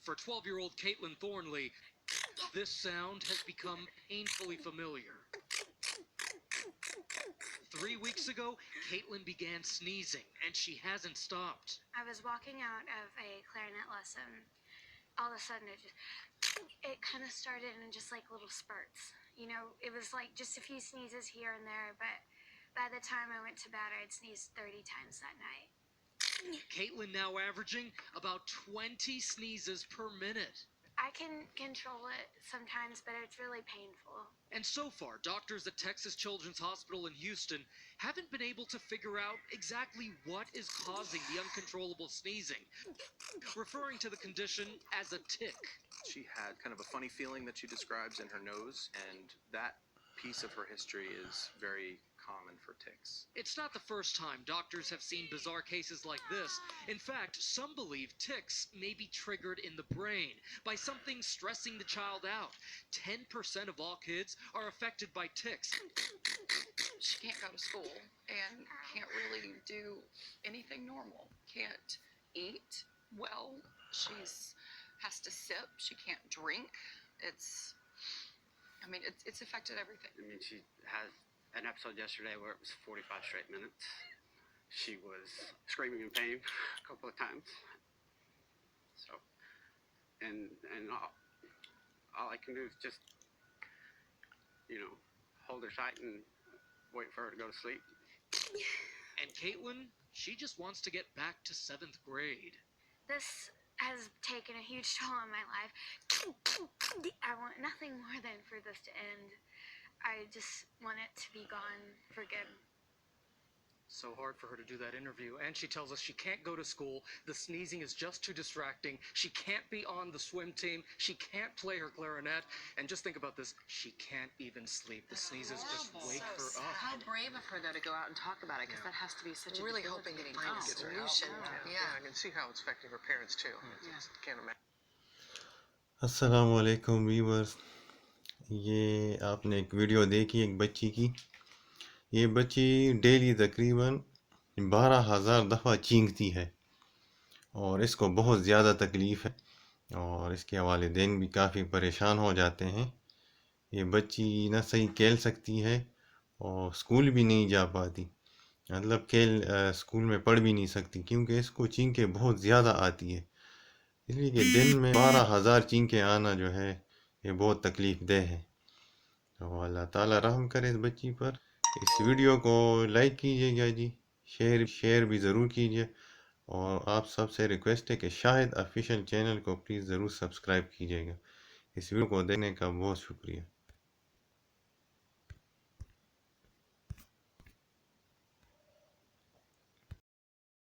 For 12-year-old Caitlin Thornley, this sound has become painfully familiar. 3 weeks ago, Caitlin began sneezing, and she hasn't stopped. I was walking out of a clarinet lesson. All of a sudden, it kind of started in just like little spurts. You know, it was like just a few sneezes here and there, but by the time I went to bed, I'd sneezed 30 times that night. Caitlin now averaging about 20 sneezes per minute. I can control it sometimes, but it's really painful. And so far, doctors at Texas Children's Hospital in Houston haven't been able to figure out exactly what is causing the uncontrollable sneezing, referring to the condition as a tic. She had kind of a funny feeling that she describes in her nose, and that piece of her history is very common for tics. It's not the first time doctors have seen bizarre cases like this. In fact, some believe tics may be triggered in the brain by something stressing the child out. 10% of all kids are affected by tics. She can't go to school and can't really do anything normal. Can't eat well. She's has to sip. She can't drink. It's affected everything. I mean, she had an episode yesterday where it was 45 straight minutes. She was screaming in pain a couple of times. So, and all I can do is just, hold her tight and wait for her to go to sleep. And Caitlin, she just wants to get back to 7th grade. This has taken a huge toll on my life. I want nothing more than for this to end. I just want it to be gone for good. So hard for her to do that interview, and she tells us she can't go to school, the sneezing is just too distracting, she can't be on the swim team, she can't play her clarinet, and just think about this, she can't even sleep. The sneezes just wake her up. How brave of her, though, to go out and talk about it, because that has to be such a Really hoping to find a solution. Yeah. I can see how it's affecting her parents too. Yeah. Can't imagine. अस्सलाम वालेकुम viewers, ये आपने एक video देखी एक बच्ची की। ये बच्ची डेली तकरीबन 12,000 दफ़ा चींकती है और इसको बहुत ज़्यादा तकलीफ़ है और इसके वालिदैन भी काफ़ी परेशान हो जाते हैं। ये बच्ची ना सही खेल सकती है और स्कूल भी नहीं जा पाती, मतलब स्कूल में पढ़ भी नहीं सकती क्योंकि इसको चींकें बहुत ज़्यादा आती है। इसलिए कि दिन में 12,000 चींकें आना जो है ये बहुत तकलीफ़ देह है। तो अल्लाह ताला रहम करे इस बच्ची पर। इस वीडियो को लाइक कीजिएगा जी, शेयर भी ज़रूर कीजिए और आप सबसे रिक्वेस्ट है कि शाहिद ऑफिशियल चैनल को प्लीज़ ज़रूर सब्सक्राइब कीजिएगा। इस वीडियो को देखने का बहुत शुक्रिया।